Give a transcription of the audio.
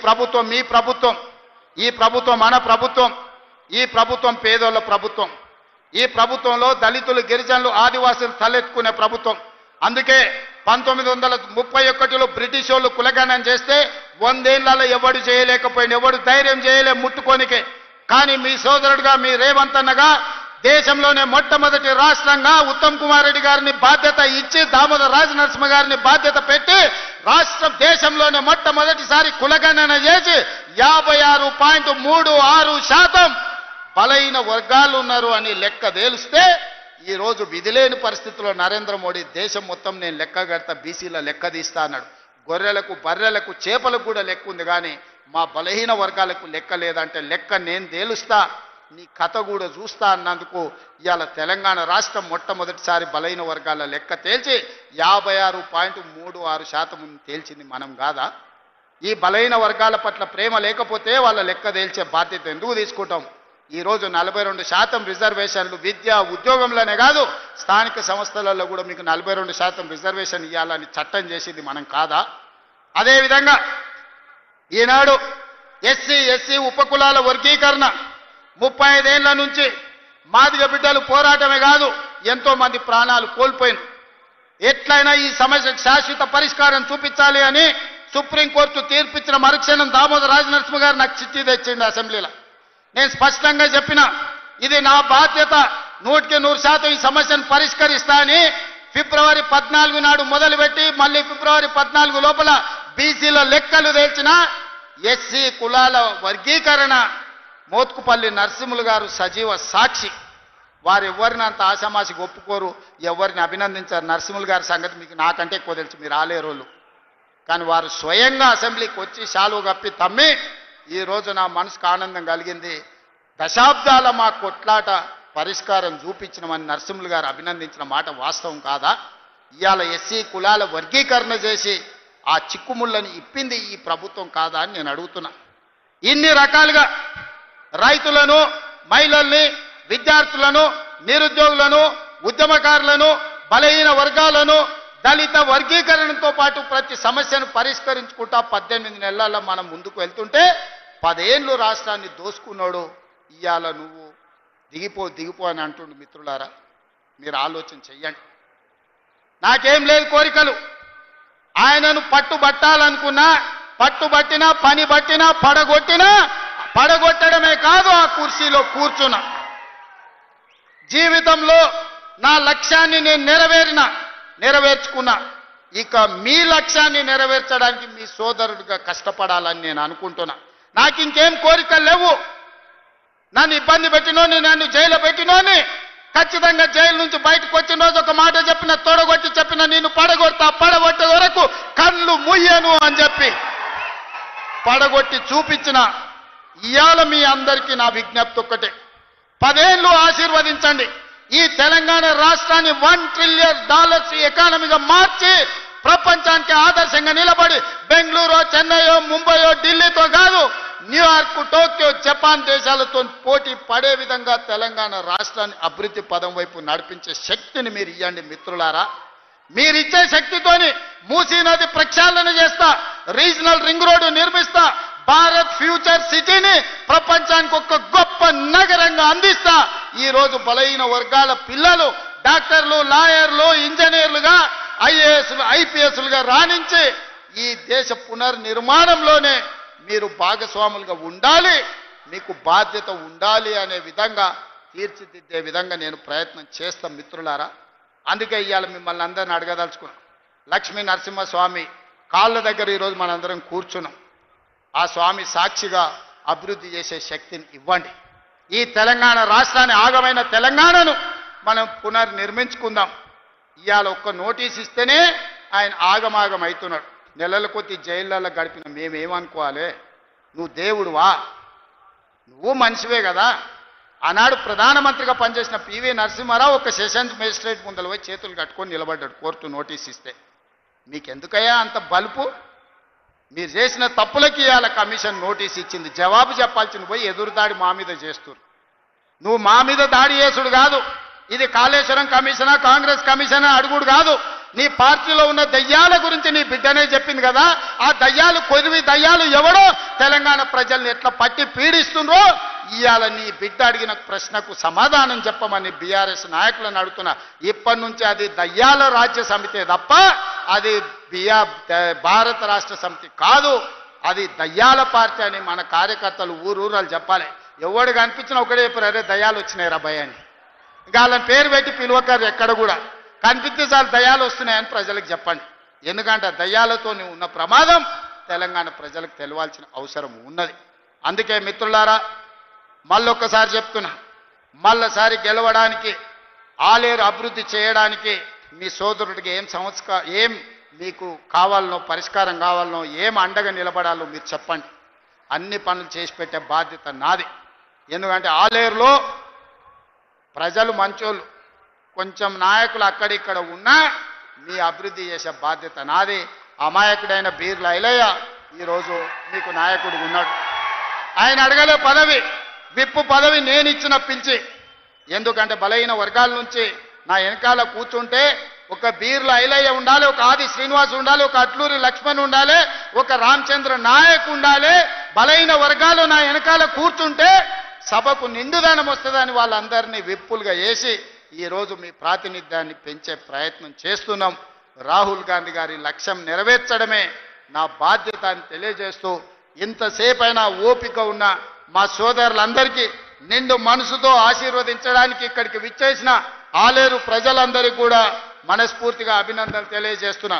ప్రభుత్వం మీ ప్రభుత్వం, ఈ ప్రభుత్వం మన ప్రభుత్వం, ఈ ప్రభుత్వం పేదోళ్ళ ప్రభుత్వం, ఈ ప్రభుత్వంలో దళితులు, గిరిజనులు, ఆదివాసులు తలెత్తుకునే ప్రభుత్వం. అందుకే 1931లో బ్రిటిష్ వాళ్ళు కులగణన చేస్తే 100 ఏళ్లలో ఎవడు చేయలేకపోయింది, ఎవడు ధైర్యం చేయలే ముట్టుకోనికే. కానీ మీ సోదరుడుగా, మీ రేవంత్ అన్నగా దేశంలోనే మొట్టమొదటి రాష్ట్రంగా ఉత్తమ్ కుమార్ రెడ్డి గారిని బాధ్యత ఇచ్చి, దామోదర్ రాజనరసింహ గారిని బాధ్యత పెట్టి దేశంలోనే మొట్టమొదటిసారి కులగణన చేసి 56.36% బలైన వర్గాలు ఉన్నారు అని లెక్క తేలిస్తే, ఈ రోజు విధిలేని పరిస్థితుల్లో నరేంద్ర మోడీ దేశం మొత్తం నేను లెక్క కడతా, బీసీల లెక్క తీస్తా అన్నాడు. గొర్రెలకు, బర్రెలకు, చేపలకు కూడా లెక్క ఉంది, కానీ మా బలహీన వర్గాలకు లెక్క లేదంటే లెక్క నేను తేలుస్తా, నీ కథ కూడా చూస్తా అన్నందుకు ఇవాళ తెలంగాణ రాష్ట్రం మొట్టమొదటిసారి బలహీన వర్గాల లెక్క తేల్చి 56.36% తేల్చింది మనం కాదా? ఈ బలహీన వర్గాల పట్ల ప్రేమ లేకపోతే వాళ్ళ లెక్క తేల్చే బాధ్యత ఎందుకు తీసుకుంటాం? ఈరోజు 42% రిజర్వేషన్లు విద్య, ఉద్యోగంలోనే కాదు స్థానిక సంస్థలలో కూడా మీకు 42% రిజర్వేషన్ ఇవ్వాలని చట్టం చేసింది మనం కాదా? అదేవిధంగా ఈనాడు ఎస్సీ ఉపకులాల వర్గీకరణ 35 ఏళ్ల నుంచి మాదిగ బిడ్డలు పోరాటమే కాదు ఎంతో మంది ప్రాణాలు కోల్పోయిన. ఎట్లయినా ఈ సమస్యకు శాశ్వత పరిష్కారం చూపించాలి అని సుప్రీంకోర్టు తీర్పిచ్చిన మరుక్షణం దామోదర్ రాజనరసింహ గారు నాకు చిట్టి తెచ్చింది అసెంబ్లీలో. నేను స్పష్టంగా చెప్పిన, ఇది నా బాధ్యత, 100% ఈ సమస్యను పరిష్కరిస్తా అని ఫిబ్రవరి 14 నాడు మొదలుపెట్టి మళ్ళీ ఫిబ్రవరి 14 లోపల బీసీల లెక్కలు తేల్చిన ఎస్సీ కులాల వర్గీకరణ మోత్కుపల్లి నరసింహులు గారు సజీవ సాక్షి. వారు ఎవరిని అంత ఆశామాసిగా ఒప్పుకోరు, ఎవరిని అభినందించారు. నరసింహులు గారి సంగతి మీకు నాకంటే ఎక్కువ తెలుసు, మీరు రాలేరోళ్ళు. కానీ వారు స్వయంగా అసెంబ్లీకి వచ్చి శాలువ కప్పి తమ్మి, ఈరోజు నా మనసుకు ఆనందం కలిగింది, దశాబ్దాల మా కొట్లాట పరిష్కారం చూపించినమని నరసింహులు గారు అభినందించిన మాట వాస్తవం కాదా? ఇవాళ ఎస్సీ కులాల వర్గీకరణ చేసి ఆ చిక్కుముళ్ళని ఇప్పింది ఈ ప్రభుత్వం కాదా అని నేను అడుగుతున్నా. ఇన్ని రకాలుగా రైతులను, మహిళల్ని, విద్యార్థులను, నిరుద్యోగులను, ఉద్యమకారులను, బలహీన వర్గాలను, దళిత వర్గీకరణతో పాటు ప్రతి సమస్యను పరిష్కరించుకుంటా 18 నెలల్లో మనం ముందుకు వెళ్తుంటే 10 ఏళ్ళు రాష్ట్రాన్ని దోసుకున్నాడు. ఇవాళ నువ్వు దిగిపో అని అంటుండు. మిత్రులారా, మీరు ఆలోచన చెయ్యండి. నాకేం లేదు కోరికలు, ఆయనను పట్టుబట్టాలనుకున్నా, పట్టుబట్టినా, పని పట్టినా, పడగొట్టడమే కాదు ఆ కుర్చీలో కూర్చున్నా. జీవితంలో నా లక్ష్యాన్ని నేను నెరవేర్చుకున్నా. ఇక మీ లక్ష్యాన్ని నెరవేర్చడానికి మీ సోదరుడిగా కష్టపడాలని నేను అనుకుంటున్నా. నాకు ఇంకేం కోరికలు లేవు. నన్ను ఇబ్బంది పెట్టినోని, నన్ను జైలు పెట్టినోని ఖచ్చితంగా జైలు నుంచి బయటకు వచ్చిన రోజు ఒక మాట చెప్పిన, తొడగొట్టి చెప్పిన, నిన్ను పడగొట్టే వరకు కళ్ళు ముయ్యను అని చెప్పి పడగొట్టి చూపించిన. ఇవాళ మీ అందరికీ నా విజ్ఞప్తి ఒక్కటే, 10 ఏళ్ళు ఆశీర్వదించండి. ఈ తెలంగాణ రాష్ట్రాన్ని $1 ట్రిలియన్ ఎకానమీగా మార్చి ప్రపంచానికి ఆదర్శంగా నిలబడి బెంగళూరు, చెన్నైయో, ముంబైయో, ఢిల్లీతో కాదు న్యూయార్క్, టోక్యో, జపాన్ దేశాలతో పోటీ పడే విధంగా తెలంగాణ రాష్ట్రాన్ని అభివృద్ధి పదం వైపు నడిపించే శక్తిని మీరు ఇవ్వండి మిత్రులారా. మీరిచ్చే శక్తితోని మూసీ నది ప్రక్షాళన చేస్తా, రీజనల్ రింగ్ రోడ్డు నిర్మిస్తా, భారత్ ఫ్యూచర్ సిటీని ప్రపంచానికి ఒక గొప్ప నగరంగా అందిస్తా. ఈ రోజు బలహీన వర్గాల పిల్లలు డాక్టర్లు, లాయర్లు, ఇంజనీర్లుగా, ఐఏఎస్లు, ఐపీఎస్లుగా రాణించి ఈ దేశ పునర్నిర్మాణంలోనే మీరు భాగస్వాములుగా ఉండాలి, మీకు బాధ్యత ఉండాలి అనే విధంగా తీర్చిదిద్దే విధంగా నేను ప్రయత్నం చేస్తాం మిత్రులారా. అందుకే ఇవాళ మిమ్మల్ని అందరిని అడగదలుచుకున్నాం. లక్ష్మీ నరసింహస్వామి కాళ్ళ దగ్గర ఈరోజు మనందరం కూర్చున్నాం. ఆ స్వామి సాక్షిగా అభివృద్ధి చేసే శక్తిని ఇవ్వండి. ఈ తెలంగాణ రాష్ట్రాన్ని, ఆగమైన తెలంగాణను మనం పునర్నిర్మించుకుందాం. ఇవాళ ఒక్క నోటీస్ ఇస్తేనే ఆయన ఆగమాగం అవుతున్నాడు. నెలల కొద్ది జైళ్ళల్లో గడిపిన మేమేమనుకోవాలి? నువ్వు దేవుడువా? నువ్వు మనిషివే కదా. ఆనాడు ప్రధానమంత్రిగా పనిచేసిన పివి నరసింహారావు ఒక సెషన్స్ మేజిస్ట్రేట్ ముందర పోయి చేతులు కట్టుకొని నిలబడ్డాడు కోర్టు నోటీస్ ఇస్తే. మీకెందుకయ్యా అంత బలుపు? మీరు చేసిన తప్పులకి ఇవాళ కమిషన్ నోటీస్ ఇచ్చింది. జవాబు చెప్పాల్సింది పోయి ఎదురుదాడి మా మీద చేస్తున్నారు. నువ్వు మా మీద దాడి చేసుడు కాదు, ఇది కాళేశ్వరం కమిషనా, కాంగ్రెస్ కమిషనా అడుగుడు కాదు. నీ పార్టీలో ఉన్న దయ్యాల గురించి నీ బిడ్డనే చెప్పింది కదా. ఆ దయ్యాలు కొద్ది దయ్యాలు ఎవడో తెలంగాణ ప్రజల్ని ఎట్లా పట్టి పీడిస్తుండ్రో ఇవాళ నీ బిడ్డ అడిగిన ప్రశ్నకు సమాధానం చెప్పమని బీఆర్ఎస్ నాయకులను అడుగుతున్నా. ఇప్పటి నుంచి అది దయ్యాల రాజ్య సమితే తప్ప అది భారత రాష్ట్ర సమితి కాదు, అది దయ్యాల పార్టీ అని మన కార్యకర్తలు ఊరూరాలు చెప్పాలి. ఎవడు కనిపించినా ఒకటే చెప్పారు, అరే దయ్యాలు వచ్చినాయి రా భయ అని. ఇంకా వాళ్ళని పేరు పెట్టి పిలువకారు, ఎక్కడ కూడా కనిపిస్తే చాలు దయ్యాలు వస్తున్నాయని ప్రజలకు చెప్పండి. ఎందుకంటే దయ్యాలతో ఉన్న ప్రమాదం తెలంగాణ ప్రజలకు తెలియాల్సిన అవసరం ఉన్నది. అందుకే మిత్రులారా మళ్ళొక్కసారి చెప్తున్నా, మళ్ళసారి గెలవడానికి ఆలేరు అభివృద్ధి చేయడానికి మీ సోదరుడికి ఏం మీకు కావాలనో పరిష్కారం కావాలనో ఏం అండగా నిలబడాలో మీరు చెప్పండి. అన్ని పనులు చేసి పెట్టే బాధ్యత నాది. ఎందుకంటే ఆలేరులో ప్రజలు మంచోళ్ళు, కొంచెం నాయకులు అక్కడిక్కడ ఉన్నా మీ అభివృద్ధి చేసే బాధ్యత నాది. అమాయకుడైన బీర్ల ఐలయ్య ఈరోజు మీకు నాయకుడు ఉన్నాడు. ఆయన అడగలే పదవి, విప్పు పదవి నేను ఇచ్చిన పిలిచి. ఎందుకంటే బలహీన వర్గాల నుంచి నా వెనకాల కూర్చుంటే ఒక బీర్ల ఐలయ్య ఉండాలి, ఒక ఆది శ్రీనివాస్ ఉండాలి, ఒక అట్లూరి లక్ష్మణ్ ఉండాలి, ఒక రామచంద్ర నాయక్ ఉండాలి. బలహీన వర్గాలు నా వెనకాల కూర్చుంటే సభకు నిండుదనం వస్తుందని వాళ్ళందరినీ విప్పులుగా వేసి ఈరోజు మీ ప్రాతినిధ్యాన్ని పెంచే ప్రయత్నం చేస్తున్నాం. రాహుల్ గాంధీ గారి లక్ష్యం నెరవేర్చడమే నా బాధ్యత అని తెలియజేస్తూ, ఇంతసేపైనా ఓపిక ఉన్న మా సోదరులందరికీ నిండు మనసుతో ఆశీర్వదించడానికి ఇక్కడికి విచ్చేసిన ఆలేరు ప్రజలందరికీ కూడా మనస్ఫూర్తిగా అభినందనలు తెలియజేస్తున్నా.